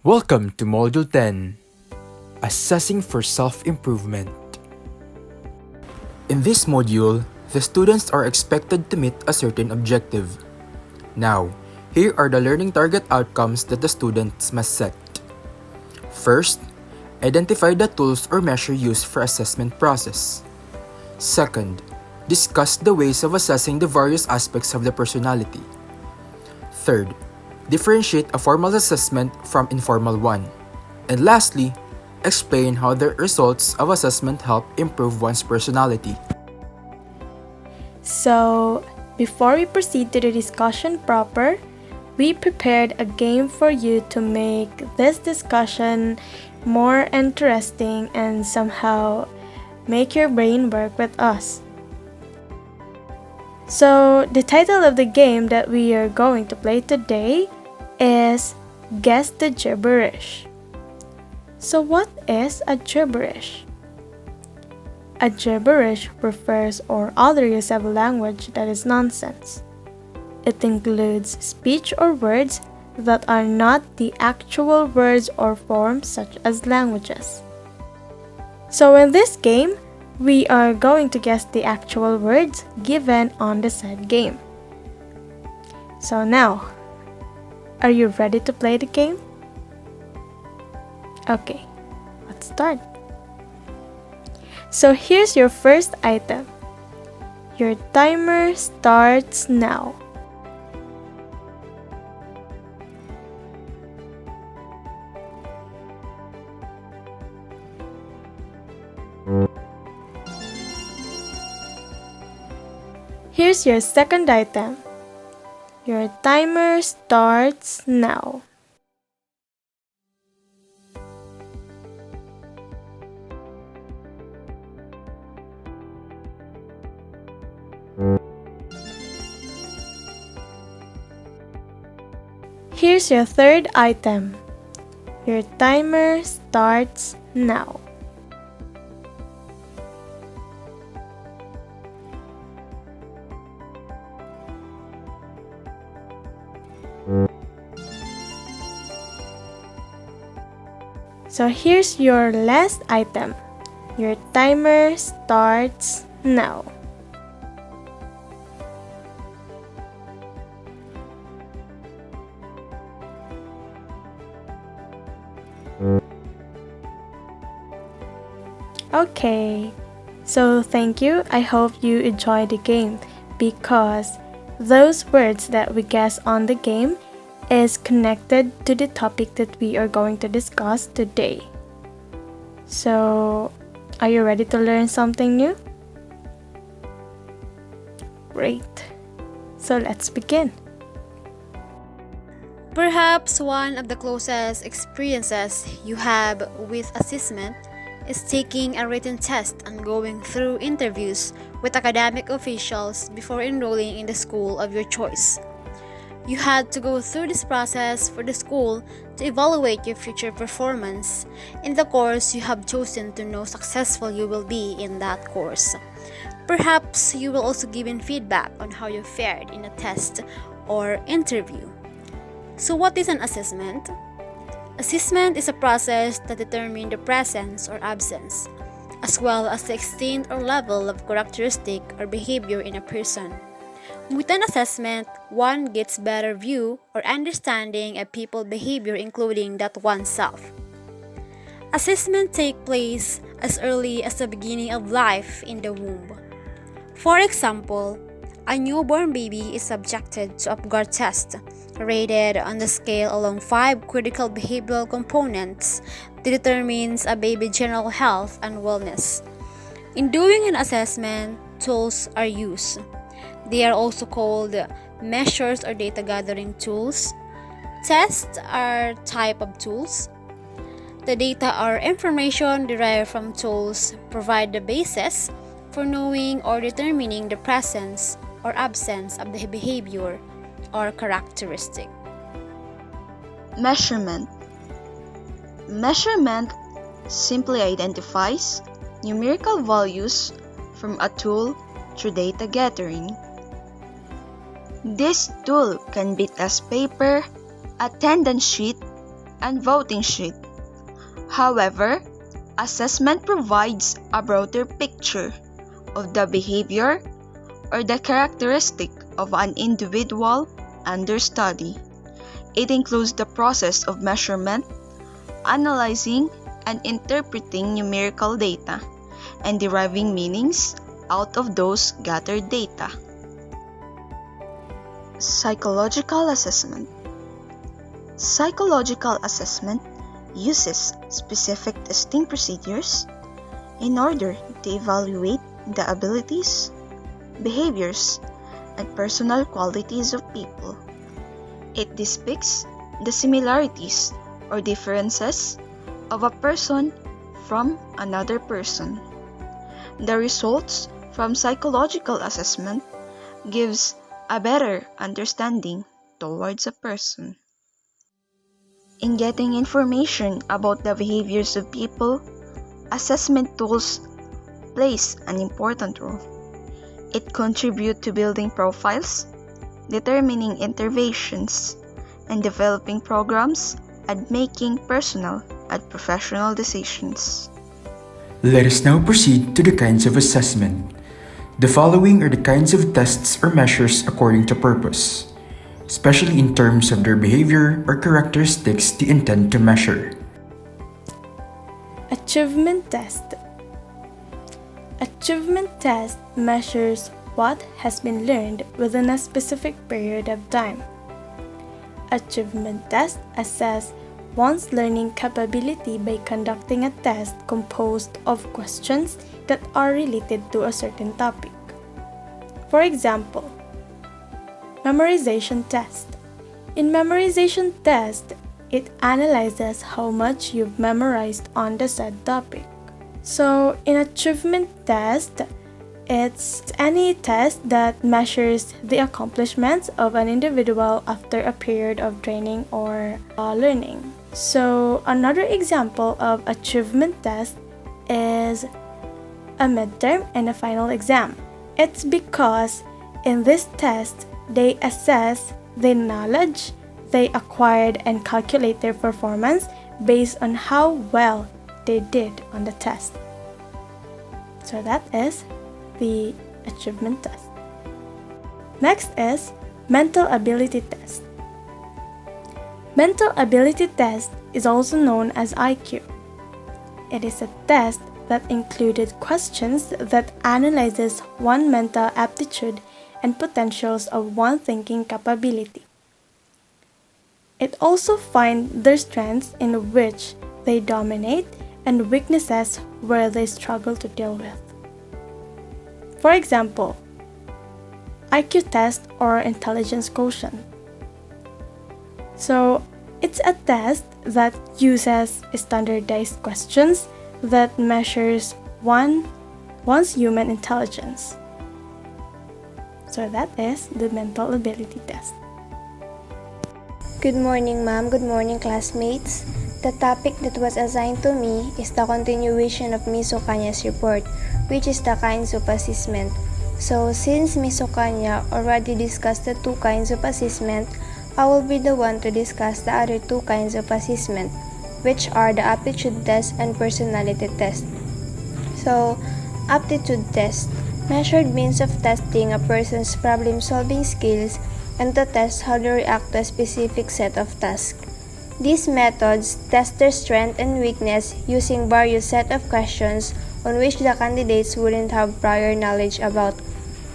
Welcome to Module 10, Assessing for Self-Improvement. In this module, the students are expected to meet a certain objective. Now, here are the learning target outcomes that the students must set. First, identify the tools or measure used for assessment process. Second, discuss the ways of assessing the various aspects of the personality. Third, differentiate a formal assessment from informal one. And lastly, explain how the results of assessment help improve one's personality. So, before we proceed to the discussion proper, we prepared a game for you to make this discussion more interesting and somehow make your brain work with us. So, the title of the game that we are going to play today is Guess the Gibberish. So, what is a gibberish? A gibberish refers or other use of language that is nonsense. It includes speech or words that are not the actual words or forms such as languages. So in this game, we are going to guess the actual words given on the said game. So now, are you ready to play the game? Okay, let's start. So here's your first item. Your timer starts now. Here's your second item. Your timer starts now. Here's your third item. Your timer starts now. So here's your last item. Your timer starts now. Okay, so thank you. I hope you enjoyed the game because those words that we guess on the game is connected to the topic that we are going to discuss today. So, are you ready to learn something new? Great. So let's begin. Perhaps one of the closest experiences you have with assessment is taking a written test and going through interviews with academic officials before enrolling in the school of your choice. You had to go through this process for the school to evaluate your future performance in the course you have chosen to know successful you will be in that course. Perhaps you will also give in feedback on how you fared in a test or interview. So what is an assessment? Assessment is a process that determines the presence or absence, as well as the extent or level of characteristic or behavior in a person. With an assessment, one gets better view or understanding of people's behavior, including that oneself. Assessment take place as early as the beginning of life in the womb. For example, a newborn baby is subjected to Apgar test, rated on the scale along 5 critical behavioral components that determines a baby's general health and wellness. In doing an assessment, tools are used. They are also called measures or data gathering tools. Tests are type of tools. The data or information derived from tools provide the basis for knowing or determining the presence or absence of the behavior or characteristic. Measurement. Measurement simply identifies numerical values from a tool through data gathering. This tool can be as paper, attendance sheet, and voting sheet. However, assessment provides a broader picture of the behavior or the characteristic of an individual under study. It includes the process of measurement, analyzing and interpreting numerical data, and deriving meanings out of those gathered data. Psychological assessment. Psychological assessment uses specific testing procedures in order to evaluate the abilities, behaviors, and personal qualities of people. It depicts the similarities or differences of a person from another person. The results from psychological assessment gives a better understanding towards a person. In getting information about the behaviors of people, assessment tools plays an important role. It contributes to building profiles, determining interventions, and developing programs and making personal and professional decisions. Let us now proceed to the kinds of assessment. The following are the kinds of tests or measures according to purpose, especially in terms of their behavior or characteristics they intend to measure. Achievement test. Achievement test measures what has been learned within a specific period of time. Achievement test assess one's learning capability by conducting a test composed of questions that are related to a certain topic. For example, memorization test. In memorization test, it analyzes how much you've memorized on the said topic. So, in achievement test, it's any test that measures the accomplishments of an individual after a period of training or learning. So, another example of achievement test is a midterm and a final exam. It's because in this test, they assess the knowledge they acquired and calculate their performance based on how well they did on the test. So that is the achievement test. Next is mental ability test. Mental ability test is also known as IQ. It is a test that included questions that analyzes one's mental aptitude and potentials of one's thinking capability. It also finds their strengths in which they dominate and weaknesses where they struggle to deal with. For example, IQ test or intelligence quotient. So, it's a test that uses standardized questions that measures one's human intelligence. So that is the mental ability test. Good morning, ma'am. Good morning, classmates. The topic that was assigned to me is the continuation of Ms. Ocaña's report, which is the kinds of assessment. So, since Ms. Ocaña already discussed the two kinds of assessment, I will be the one to discuss the other two kinds of assessment, which are the aptitude test and personality test. So, aptitude test, measured means of testing a person's problem-solving skills and to test how they react to a specific set of tasks. These methods test their strength and weakness using various set of questions on which the candidates wouldn't have prior knowledge about.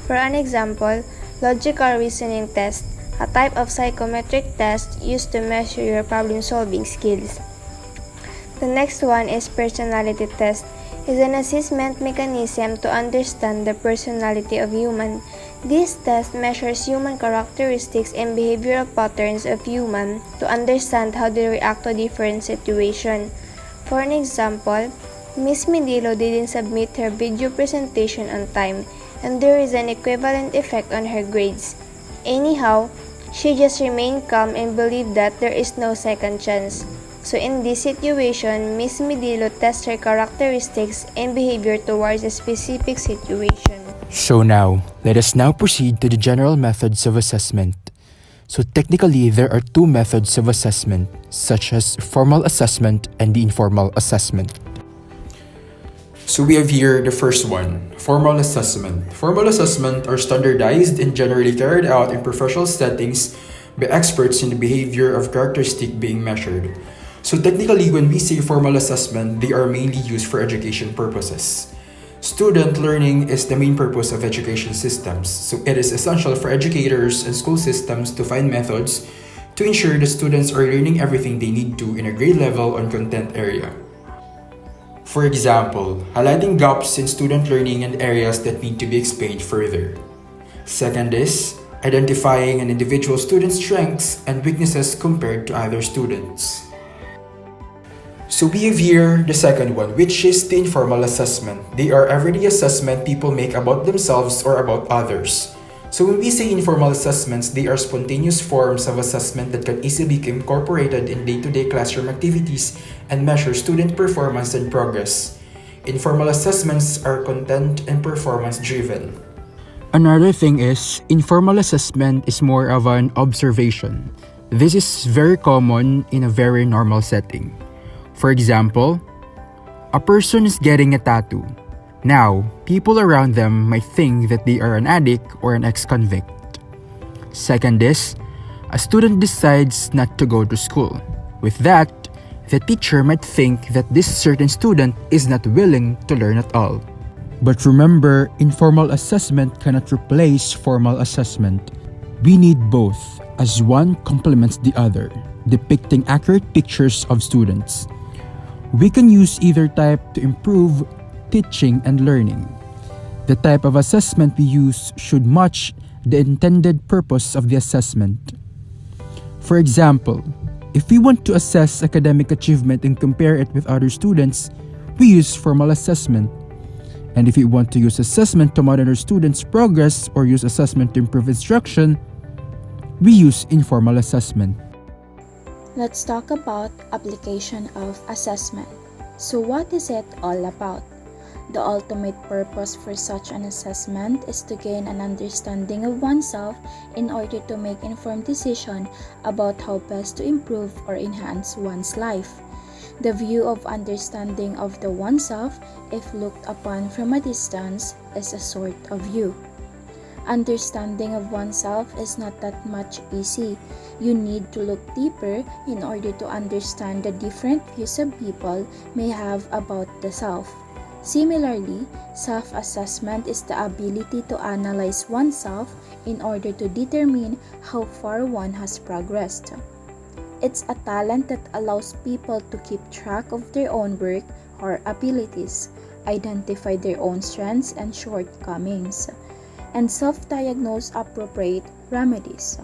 For an example, logical reasoning test, a type of psychometric test used to measure your problem-solving skills. The next one is personality test. Is an assessment mechanism to understand the personality of human. This test measures human characteristics and behavioral patterns of human to understand how they react to different situations. For an example, Ms. Medilo didn't submit her video presentation on time, and there is an equivalent effect on her grades. Anyhow, she just remained calm and believed that there is no second chance. So in this situation, Ms. Medilo tests her characteristics and behavior towards a specific situation. So now, let us now proceed to the general methods of assessment. So technically, there are two methods of assessment, such as formal assessment and the informal assessment. So we have here the first one, formal assessment. Formal assessment are standardized and generally carried out in professional settings by experts in the behavior of characteristic being measured. So technically, when we say formal assessment, they are mainly used for education purposes. Student learning is the main purpose of education systems, so it is essential for educators and school systems to find methods to ensure the students are learning everything they need to in a grade level on content area. For example, highlighting gaps in student learning and areas that need to be explained further. Second is identifying an individual student's strengths and weaknesses compared to other students. So we have here the second one, which is the informal assessment. They are everyday assessment people make about themselves or about others. So when we say informal assessments, they are spontaneous forms of assessment that can easily be incorporated in day-to-day classroom activities and measure student performance and progress. Informal assessments are content and performance driven. Another thing is, informal assessment is more of an observation. This is very common in a very normal setting. For example, a person is getting a tattoo. Now, people around them might think that they are an addict or an ex-convict. Second is, a student decides not to go to school. With that, the teacher might think that this certain student is not willing to learn at all. But remember, informal assessment cannot replace formal assessment. We need both, as one complements the other, depicting accurate pictures of students. We can use either type to improve teaching and learning. The type of assessment we use should match the intended purpose of the assessment. For example, if we want to assess academic achievement and compare it with other students, we use formal assessment. And if we want to use assessment to monitor students' progress or use assessment to improve instruction, we use informal assessment. Let's talk about application of assessment. So what is it all about? The ultimate purpose for such an assessment is to gain an understanding of oneself in order to make informed decisions about how best to improve or enhance one's life. The view of understanding of the oneself, if looked upon from a distance, is a sort of view. Understanding of oneself is not that much easy. You need to look deeper in order to understand the different views of people may have about the self. Similarly, self-assessment is the ability to analyze oneself in order to determine how far one has progressed. It's a talent that allows people to keep track of their own work or abilities, identify their own strengths and shortcomings, and self-diagnose appropriate remedies.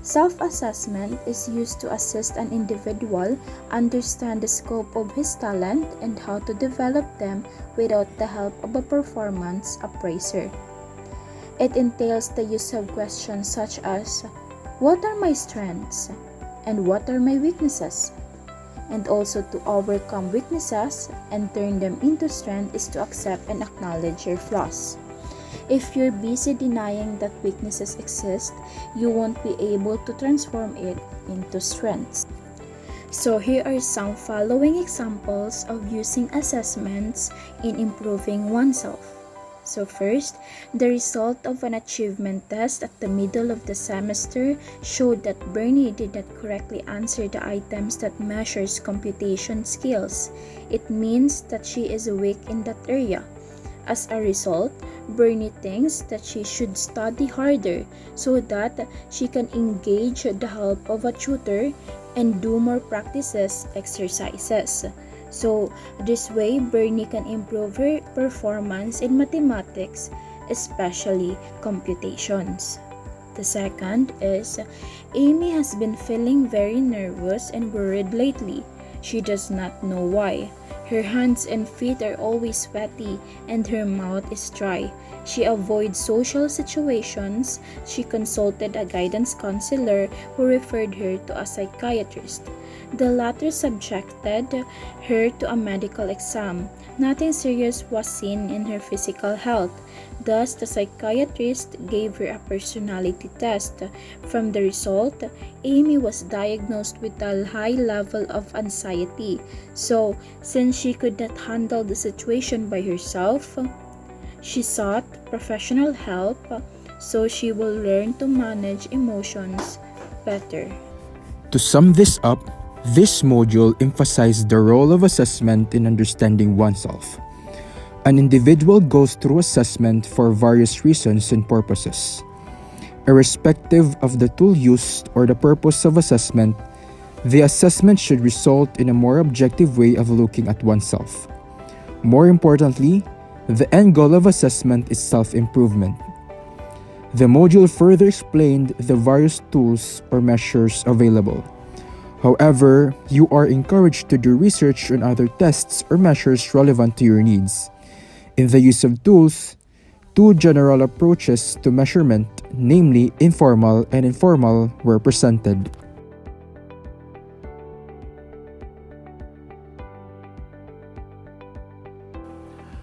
Self-assessment is used to assist an individual understand the scope of his talent and how to develop them without the help of a performance appraiser. It entails the use of questions such as, what are my strengths? And what are my weaknesses? And also to overcome weaknesses and turn them into strength is to accept and acknowledge your flaws. If you're busy denying that weaknesses exist, you won't be able to transform it into strengths. So here are some following examples of using assessments in improving oneself. So first, the result of an achievement test at the middle of the semester showed that Bernie did not correctly answer the items that measures computation skills. It means that she is weak in that area. As a result, Bernie thinks that she should study harder so that she can engage the help of a tutor and do more practices exercises. So this way, Bernie can improve her performance in mathematics, especially computations. The second is, Amy has been feeling very nervous and worried lately. She does not know why. Her hands and feet are always sweaty and her mouth is dry. She avoids social situations. She consulted a guidance counselor who referred her to a psychiatrist. The latter subjected her to a medical exam. Nothing serious was seen in her physical health. Thus, the psychiatrist gave her a personality test. From the result, Amy was diagnosed with a high level of anxiety. So, since she could not handle the situation by herself, she sought professional help so she will learn to manage emotions better. To sum this up, this module emphasized the role of assessment in understanding oneself. An individual goes through assessment for various reasons and purposes. Irrespective of the tool used or the purpose of assessment, the assessment should result in a more objective way of looking at oneself. More importantly, the end goal of assessment is self-improvement. The module further explained the various tools or measures available. However, you are encouraged to do research on other tests or measures relevant to your needs. In the use of tools, two general approaches to measurement, namely informal and informal, were presented.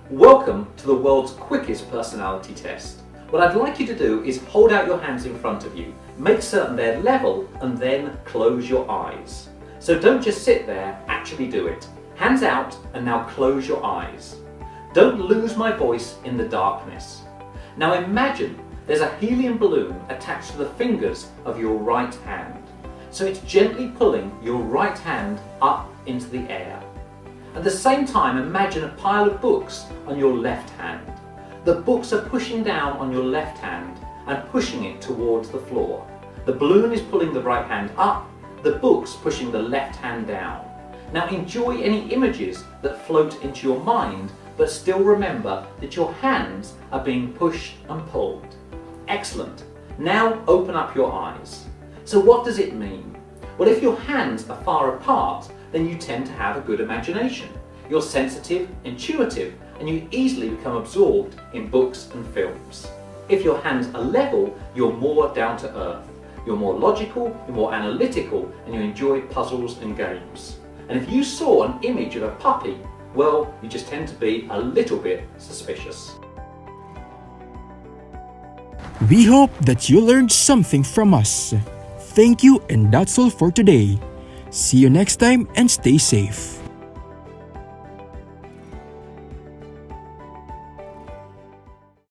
Welcome to the world's quickest personality test. What I'd like you to do is hold out your hands in front of you, make certain they're level, and then close your eyes. So don't just sit there, actually do it. Hands out, and now close your eyes. Don't lose my voice in the darkness. Now imagine there's a helium balloon attached to the fingers of your right hand. So it's gently pulling your right hand up into the air. At the same time, imagine a pile of books on your left hand. The books are pushing down on your left hand and pushing it towards the floor. The balloon is pulling the right hand up, the books pushing the left hand down. Now enjoy any images that float into your mind, but still remember that your hands are being pushed and pulled. Excellent. Now open up your eyes. So what does it mean? Well, if your hands are far apart, then you tend to have a good imagination. You're sensitive, intuitive, and you easily become absorbed in books and films. If your hands are level, you're more down to earth. You're more logical, you're more analytical, and you enjoy puzzles and games. And if you saw an image of a puppy, well, you just tend to be a little bit suspicious. We hope that you learned something from us. Thank you, and that's all for today. See you next time and stay safe.